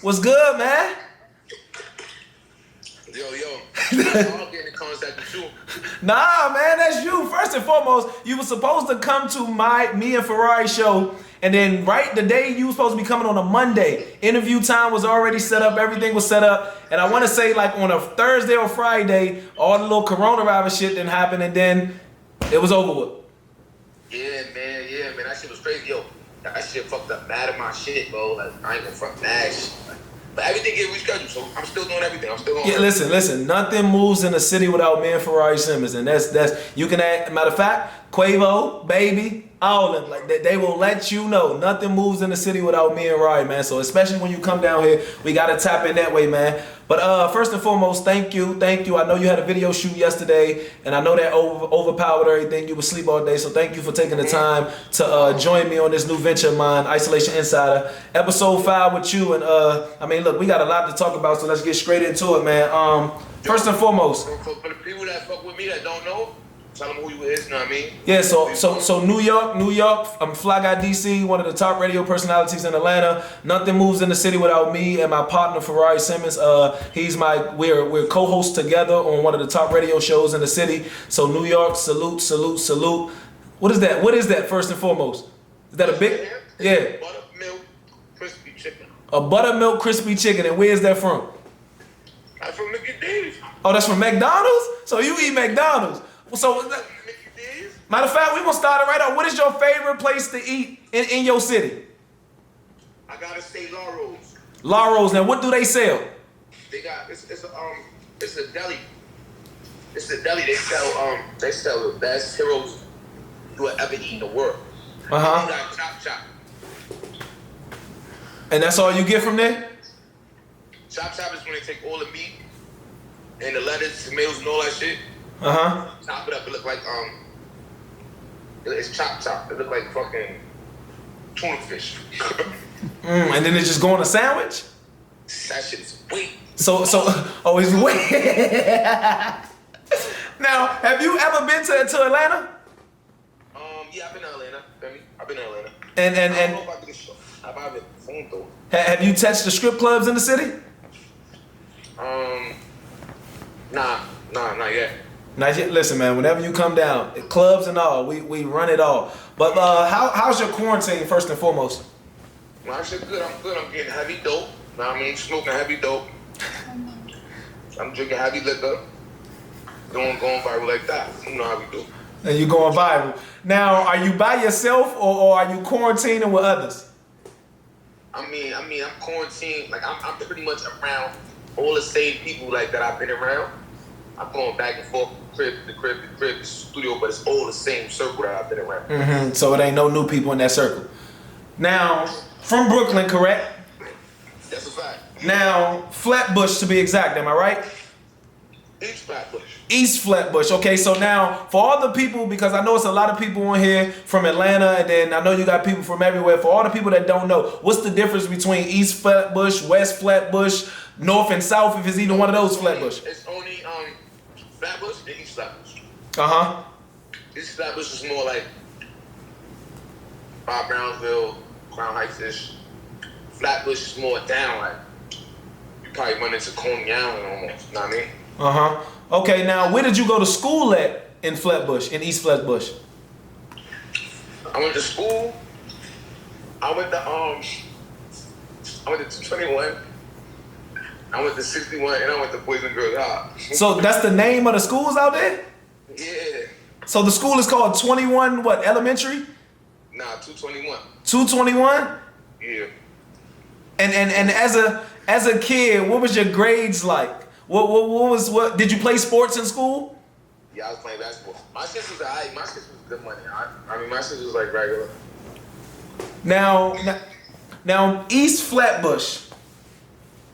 What's good, man? Yo. I'll get in contact with you. Nah, man, that's you. First and foremost, you were supposed to come to me and Ferrari show, and then right the day you were supposed to be coming on a Monday. Interview time was already set up, everything was set up, and I want to say like on a Thursday or Friday, all the little coronavirus shit didn't happen, and then it was over with. Yeah, man, that shit was crazy. Yo, that shit fucked up mad of my shit, bro. Like, I ain't gonna fuck mad shit. But everything get rescheduled, so I'm still doing everything. Yeah, listen. Nothing moves in the city without me and Ferrari Simmons, and that's you can add. Matter of fact, Quavo, Baby, all of them, like they will let you know nothing moves in the city without me and Ryan, man. So especially when you come down here, we gotta tap in that way, man. But first and foremost, thank you. I know you had a video shoot yesterday, and I know that overpowered everything. You were asleep all day, so thank you for taking the time to join me on this new venture of mine, Isolation Insider, episode 5 with you. And I mean, look, we got a lot to talk about, so let's get straight into it, man. First and foremost, for the people that fuck with me that don't know, tell them who you is, you know what I mean? Yeah, so New York, I'm Fly Guy DC, one of the top radio personalities in Atlanta. Nothing moves in the city without me and my partner Ferrari Simmons. We're co-hosts together on one of the top radio shows in the city. So New York, salute. What is that first and foremost? Is that a big? Yeah. Buttermilk crispy chicken. A buttermilk crispy chicken, and where's that from? That's from McDonald's. Oh, that's from McDonald's? So you eat McDonald's. So, matter of fact, we're going to start it right off. What is your favorite place to eat in your city? I got to say Laurel's. Laurel's. Now, what do they sell? They got, it's a deli. It's a deli. They sell the best heroes you will ever eat in the world. Uh-huh. They got chop. And that's all you get from there? Chop is when they take all the meat and the lettuce, tomatoes, and all that shit. Uh-huh. Chop it up. It look like it's chop. It look like fucking tuna fish. And then it just go on a sandwich? That shit is weight. So it's weight. Now, have you ever been to Atlanta? Yeah, I've been to Atlanta. I've been to Atlanta. And I don't know if I can get shot. I've been phone though. Have you touched the strip clubs in the city? Nah, not yet. Not yet. Listen, man, whenever you come down, clubs and all, we run it all. But how's your quarantine, first and foremost? My shit good. I'm good. I'm getting heavy dope. Know what I mean? Smoking heavy dope. I'm drinking heavy liquor. Going viral like that. You know how we do. And you going viral. Now, are you by yourself or are you quarantining with others? I mean, I'm quarantined. Like I'm pretty much around all the same people like that I've been around. I'm going back and forth from crib to crib to studio, but it's all the same circle that I've been around. Mm-hmm. So it ain't no new people in that circle. Now, from Brooklyn, correct? That's a fact. Now, Flatbush to be exact, am I right? East Flatbush. East Flatbush. Okay, so now for all the people, because I know it's a lot of people on here from Atlanta, and then I know you got people from everywhere. For all the people that don't know, what's the difference between East Flatbush, West Flatbush, North and South, if it's either one of those Flatbush? It's only Flatbush and East Flatbush. Uh-huh. East Flatbush is more like Brownsville, Crown Heights-ish. Flatbush is more down, like you probably run into Coney Island almost, you know what I mean? Uh-huh. Okay, now where did you go to school at in Flatbush, in East Flatbush? I went to school. I went to 221. I went to 61, and I went to Boys and Girls High. So that's the name of the schools out there? Yeah. So the school is called 21 what, elementary? Nah, 221. 221? Yeah. And as a kid, what was your grades like? What did you play sports in school? Yeah, I was playing basketball. My shit was alright. My shit was good money. I mean, my shit was like regular. Now East Flatbush.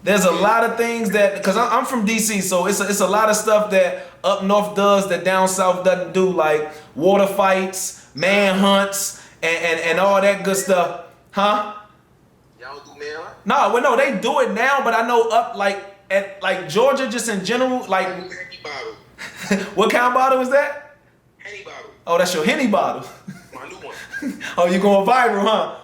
There's a lot of things that, because I'm from DC, so it's a lot of stuff that up north does that down south doesn't do, like water fights, manhunts, and all that good stuff. Huh? Y'all do manhunt? No, they do it now, but I know up at Georgia, just in general, like. Henny bottle. What kind of bottle is that? Henny bottle. Oh, that's your Henny bottle. My new one. Oh, you going viral, huh?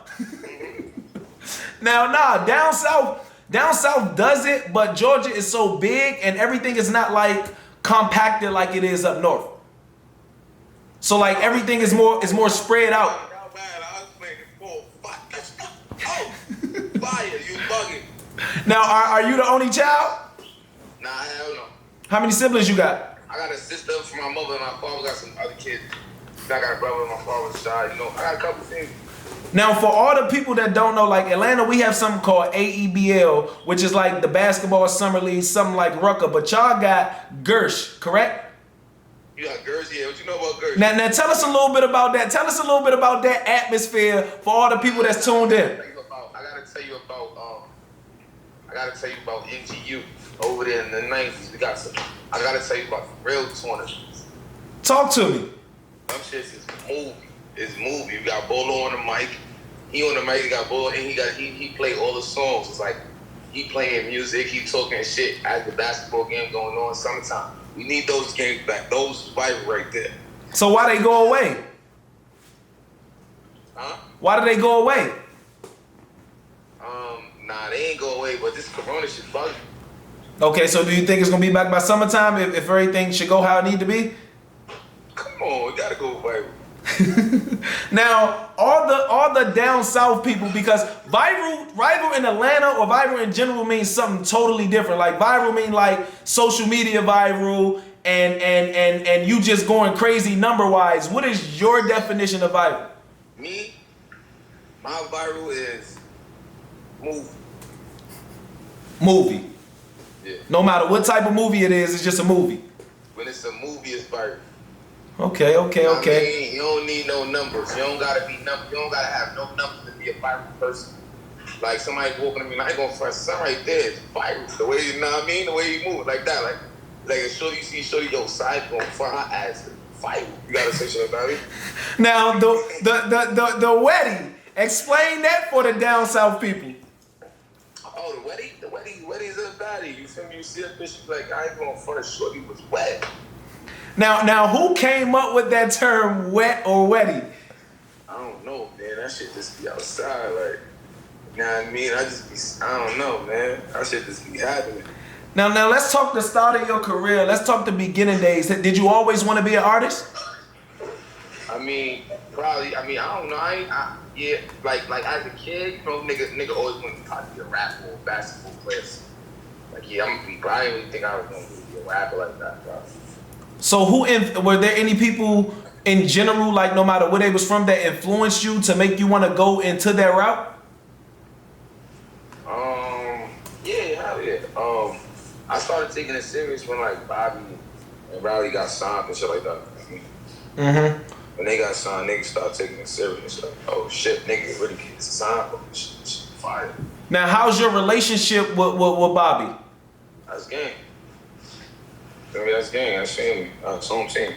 Now, down south, Down south does it, but Georgia is so big and everything is not like compacted like it is up north. So like everything is more spread out. I was playing fire, you bugging. Now, are you the only child? Nah, hell no. How many siblings you got? I got a sister from my mother and my father got some other kids. I got a brother on my father's side, you know. I got a couple things. Now, for all the people that don't know, like Atlanta, we have something called AEBL, which is like the basketball summer league, something like Rucker. But y'all got Gersh, correct? You got Gersh, yeah. What you know about Gersh? Now, tell us a little bit about that. Tell us a little bit about that atmosphere for all the people that's tuned in. I gotta tell you about NGU over there in the 90s. I gotta tell you about real tournaments. Talk to me. Some shit is movie. It's movie. You got Bolo on the mic. He on the mic. He got Bolo, and he play all the songs. It's like he playing music. He talking shit as the basketball game going on. Summertime. We need those games back. Those vibe right there. So why they go away? Huh? Why do they go away? Nah, they ain't go away. But this Corona shit bugging. Okay, so do you think it's gonna be back by summertime if everything should go how it need to be? Come on, we gotta go viral. Now, all the down south people, because viral in Atlanta or viral in general means something totally different. Like viral mean like social media viral and you just going crazy number wise. What is your definition of viral? Me, my viral is Movie. Yeah. No matter what type of movie it is, it's just a movie. When it's a movie, it's viral. Okay. I mean, you don't need no numbers. You don't gotta have no numbers to be a viral person. Like somebody walking to me, I ain't gonna front. Something right there is viral. The way you know what I mean, the way you move like that, like a shorty, you see shorty, yo, side going front her ass, viral. You gotta say shit about it. Now the wedding. Explain that for the down south people. Oh, the wedding is a baddie. You feel me? You see a bitch, you like, I ain't gonna front. Shorty was wet. Now, who came up with that term, wet or wetty? I don't know, man. That shit just be outside, like, you know what I mean? I don't know, man. That shit just be happening. Now, let's talk the start of your career. Let's talk the beginning days. Did you always want to be an artist? I mean, probably. I mean, I don't know. Yeah, like as a kid, you know, nigga always wanted to probably be a rapper or a basketball player. Like, yeah, I'm gonna be. But I didn't really think I was gonna be a rapper like that, bro. So were there any people in general, like no matter where they was from, that influenced you to make you want to go into that route? Yeah, hell yeah. I started taking it serious when like Bobby and Riley got signed and shit like that. Mm-hmm. When they got signed, niggas started taking it serious. Like, oh shit, niggas really get signed for this shit. Fire. Now, how's your relationship with Bobby? That's game. I mean, that's gang. That's family. That's what I'm saying.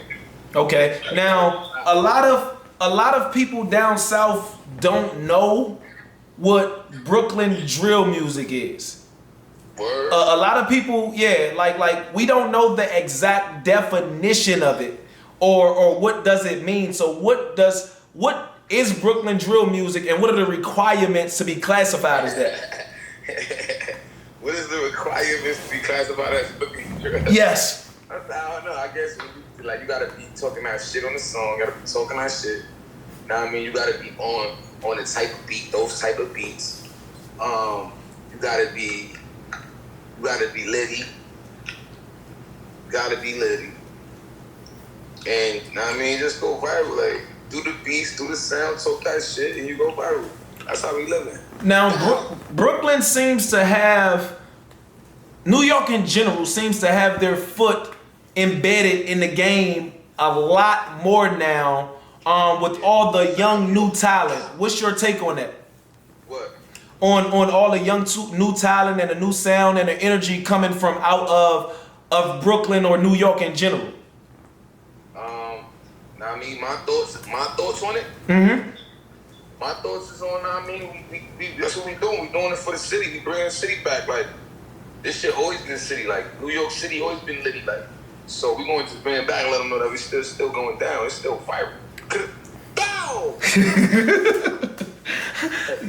Okay. Now, a lot of people down south don't know what Brooklyn drill music is. Word. A lot of people, yeah, like we don't know the exact definition of it, or what does it mean. So what is Brooklyn drill music, and what are the requirements to be classified as that? What is the requirements to be classified as Brooklyn drill? Yes. I don't know. I guess like you gotta be talking that shit on the song. You gotta be talking that shit. Know what I mean? You gotta be on the type of beat, those type of beats. You gotta be litty. Gotta be litty. And know what I mean, just go viral. Like do the beats, do the sound, talk that shit, and you go viral. That's how we living. Now, Brooklyn seems to have, New York in general seems to have their foot embedded in the game a lot more now, with all the young new talent. What's your take on that? What? On all the young new talent and the new sound and the energy coming from out of Brooklyn or New York in general. Now I mean my thoughts on it. Mm-hmm. My thoughts is on. I mean, we that's what we doing. We doing it for the city. We bringing the city back. Like this shit always been the city. Like New York City always been litty. Like so we going to bring it back and let them know that we still going down. It's still viral. Bow.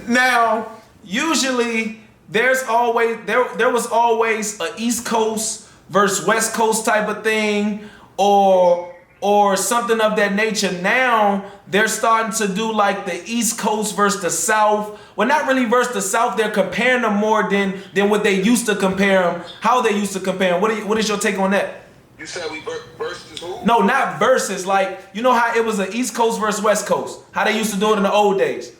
Now, usually there was always a East Coast versus West Coast type of thing, or something of that nature. Now they're starting to do like the East Coast versus the South. Well, not really versus the South. They're comparing them more than what they used to compare them. How they used to compare them. What is your take on that? You said we versus who? No, not versus. Like, you know how it was an East Coast versus West Coast. How they used to do it in the old days.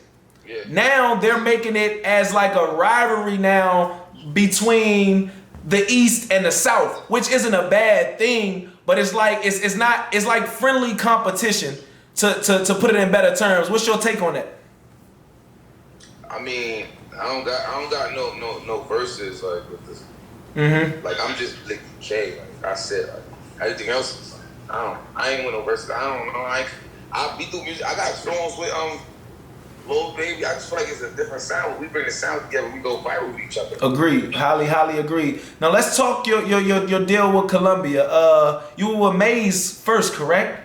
Yeah. Now they're making it as like a rivalry now between the East and the South, which isn't a bad thing, but it's like it's like friendly competition to put it in better terms. What's your take on that? I mean, I don't got no verses like with this. Mm-hmm. Like I'm just like K. Like I said, like everything else is like, I ain't with no verses. I don't know. I be through music. I got songs with Lil Baby. I just feel like it's a different sound. When we bring the sound together, we go viral with each other. Agreed. Highly agreed. Now let's talk your deal with Columbia. You were with Maze first, correct?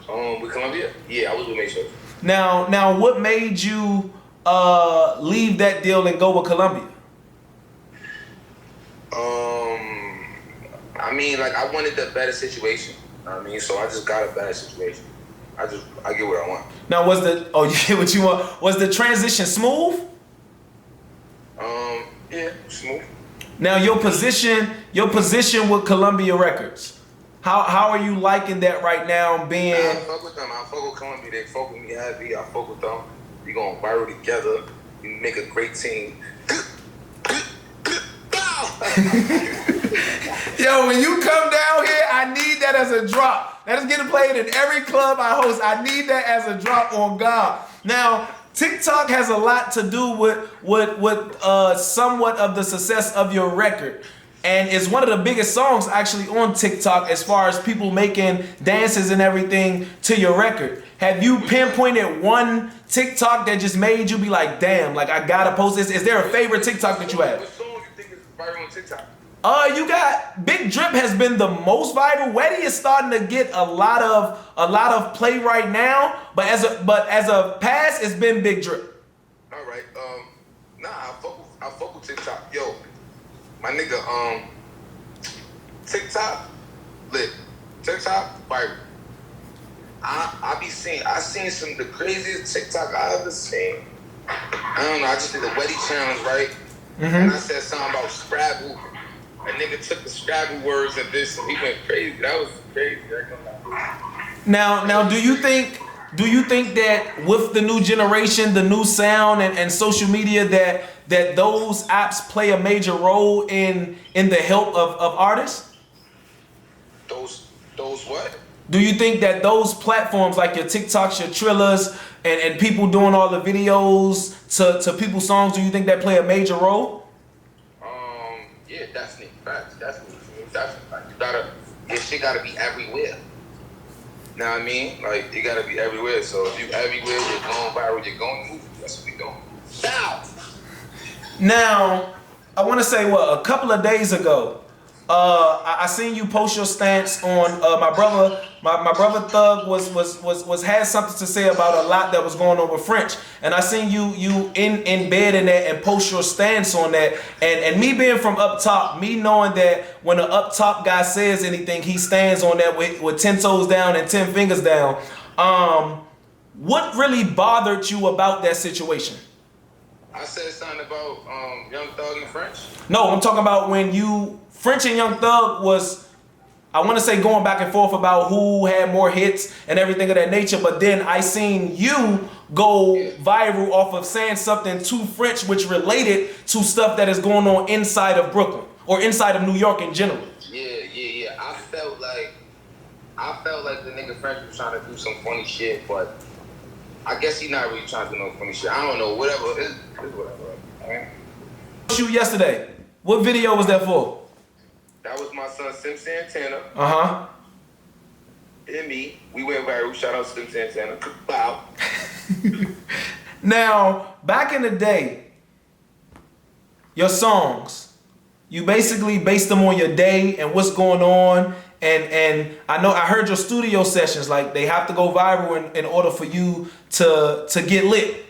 With Columbia? Yeah, I was with Maze first. Now what made you leave that deal and go with Columbia? I mean, like I wanted the better situation. I mean, so I just got a better situation. I get what I want. Now you get what you want. Was the transition smooth? Yeah, smooth. Now your position with Columbia Records. How are you liking that right now? Being I fuck with them. I fuck with Columbia. They fuck with me heavy. I fuck with them. We going viral together. We make a great team. Yo, when you come down here, I need that as a drop. That is getting played in every club I host. I need that as a drop on God. Now, TikTok has a lot to do with somewhat of the success of your record. And it's one of the biggest songs actually on TikTok as far as people making dances and everything to your record. Have you pinpointed one TikTok that just made you be like, damn, like I gotta post this? Is there a favorite TikTok that you have? What song you think is viral on TikTok? You got Big Drip has been the most viral. Weddy is starting to get a lot of play right now, but as a pass, it's been Big Drip. All right. I fuck with TikTok. Yo, my nigga, TikTok lit. TikTok viral. I seen some of the craziest TikTok I ever seen. I don't know. I just did the Weddy challenge, right? Mm-hmm. And I said something about Scrabble. A nigga took the Scrabble words and this, and he went crazy. That was crazy. Now, do you think that with the new generation, the new sound and social media, that those apps play a major role in the help of artists? Those what? Do you think that those platforms like your TikToks, your Trillas, and people doing all the videos to people's songs, do you think that play a major role? Yeah, definitely. Facts. Definitely. Your shit gotta be everywhere. Know what I mean? Like, it gotta be everywhere. So if you everywhere, you're going viral, you're going movie. That's what we doing. Now, I want to say a couple of days ago, I seen you post your stance on my brother. My brother Thug was had something to say about a lot that was going on with French, and I seen you in bed in that and post your stance on that. And me being from up top, me knowing that when an up top guy says anything, he stands on that with 10 toes down and 10 fingers down. What really bothered you about that situation? I said something about Young Thug and French. No, I'm talking about when French and Young Thug was, I want to say, going back and forth about who had more hits and everything of that nature. But then I seen you go viral off of saying something to French which related to stuff that is going on inside of Brooklyn or inside of New York in general. Yeah. I felt like the nigga French was trying to do some funny shit, but I guess he not really trying to do no funny shit. I don't know. Whatever. It's whatever. Right? Shoot yesterday. What video was that for? That was my son, Sim Santana. And me. We went viral. Shout out Sim Santana. Bow. Now, back in the day, your songs, you basically based them on your day and what's going on. And I heard your studio sessions, like they have to go viral in order for you to get lit.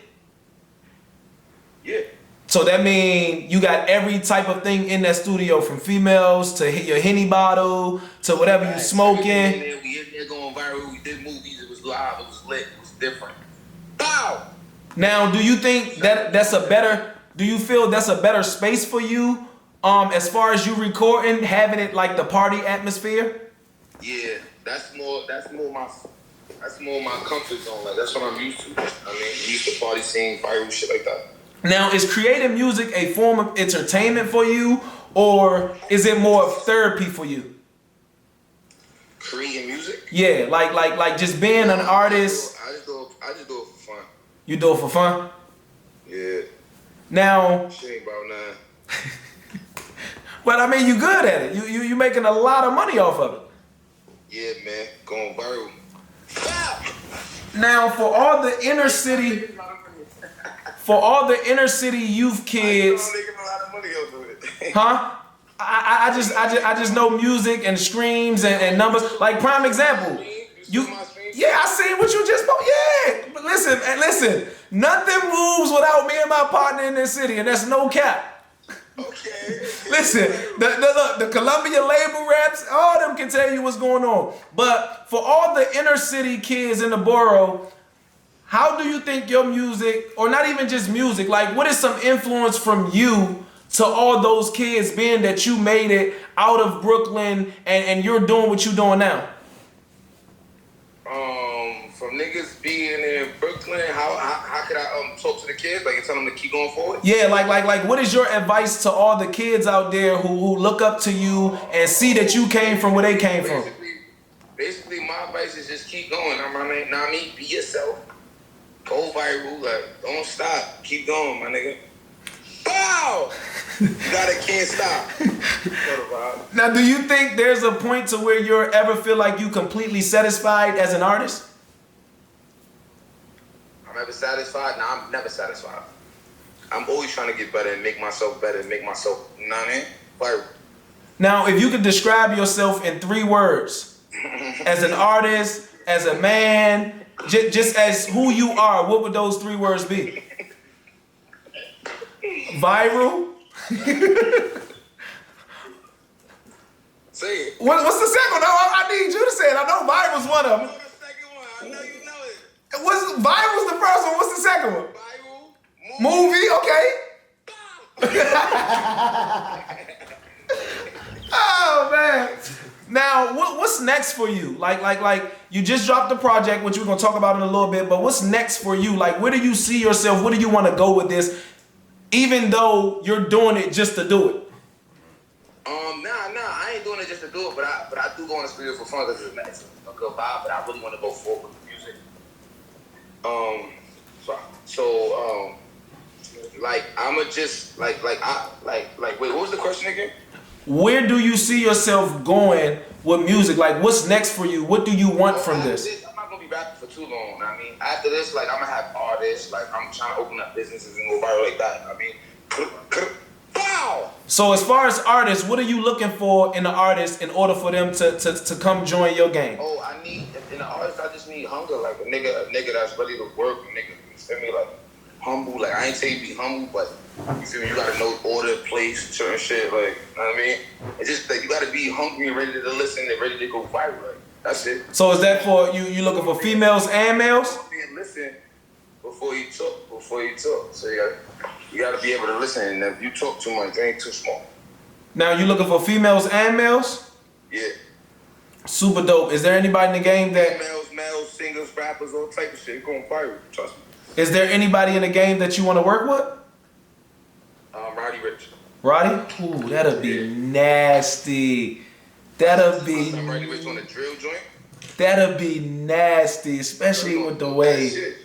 Yeah. So that means you got every type of thing in that studio, from females to hit your Henny bottle to whatever you smoking. We in there going viral. We did movies. It was live. It was lit. It was different. Bow. Now, do you think that's a better? Do you feel that's a better space for you, as far as you recording, having it like the party atmosphere? Yeah, that's more my comfort zone. Like that's what I'm used to. I mean, I'm used to party scene, viral shit like that. Now, is creating music a form of entertainment for you, or is it more of therapy for you? Creating music? Yeah, like just being an artist. I just do it for fun. You do it for fun? Yeah. Now. Shit ain't about nothing. But I mean, you good at it. You making a lot of money off of it. Yeah, man, going viral. Now, for all the inner city. For all the inner city youth kids, I'm making a lot of money off of it. huh? I just know music and streams and numbers. Like prime example, yeah, I seen what you just bought. Yeah, but listen, nothing moves without me and my partner in this city, and that's no cap. Okay. Listen, the Columbia label reps, all of them can tell you what's going on. But for all the inner city kids in the borough, how do you think your music, or not even just music, like what is some influence from you to all those kids, being that you made it out of Brooklyn and you're doing what you're doing now? From niggas being in Brooklyn, how could I talk to the kids, like and tell them to keep going forward? Yeah, like what is your advice to all the kids out there who look up to you and see that you came from where they came from? Basically, my advice is just keep going. I mean, be yourself. Go viral, like, don't stop. Keep going, my nigga. Bow! Can't stop. Now, do you think there's a point to where you ever feel like you completely satisfied as an artist? I'm ever satisfied? Nah, I'm never satisfied. I'm always trying to get better and make myself better and make myself, you know what I mean? Viral. Now, if you could describe yourself in 3 words, as an artist, as a man, just as who you are, what would those 3 words be? Viral? Say it. What's the second one? No, I need you to say it. I know viral's one of them. I know the second one. I know you know it. Viral's the first one. What's the second one? Viral. Movie, okay. Oh man. Now, what's next for you? Like you just dropped the project, which we're gonna talk about in a little bit. But what's next for you? Like, where do you see yourself? Where do you want to go with this? Even though you're doing it just to do it. Nah, I ain't doing it just to do it. But I do go in the studio for fun because it's a good vibe. But I really want to go forward with the music. Like I'ma just like wait, what was the question again? Where do you see yourself going with music? Like, what's next for you? What do you want from this? I'm not gonna be rapping for too long. I mean, after this, like, I'm gonna have artists. Like, I'm trying to open up businesses and go viral like that. I mean, bow. So, as far as artists, what are you looking for in an artist in order for them to come join your game? Oh, I need in an artist. I just need hunger, like a nigga that's ready to work. A nigga, you feel me, like humble. Like I ain't saying be humble, but you feel me? You gotta know order, place, certain shit. Like, you know what I mean? It's just like you gotta be hungry and ready to listen and ready to go viral. Like, that's it. So is that for you? You looking for females and males? Listen before you talk. So you gotta be able to listen. And if you talk too much, you ain't too small. Now you looking for females and males? Yeah. Super dope. Is there anybody in the game that males, singers, rappers, all type of shit going viral? Trust me. Is there anybody in the game that you want to work with? Roddy Ricch. Roddy? Ooh, that'll be nasty. That'll be. Roddy Ricch on the drill joint. That'll be nasty, especially with the way.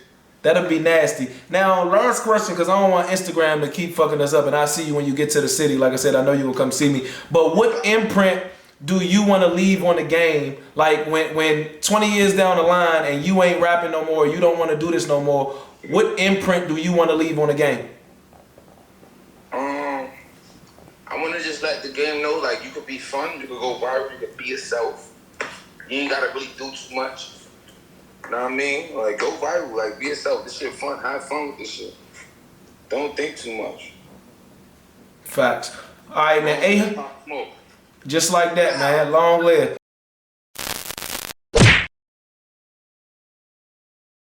That'll be nasty. Now, last question, because I don't want Instagram to keep fucking us up, and I'll see you when you get to the city. Like I said, I know you will come see me. But what imprint do you want to leave on the game? Like when 20 years down the line and you ain't rapping no more, you don't want to do this no more, what imprint do you want to leave on the game? I want to just let the game know, like, you could be fun, you could go viral, you could be yourself. You ain't got to really do too much. You know what I mean? Like, go viral, like, be yourself. This shit fun. Have fun with this shit. Don't think too much. Facts. All right, man. Smoke. Just like that, man. Long live.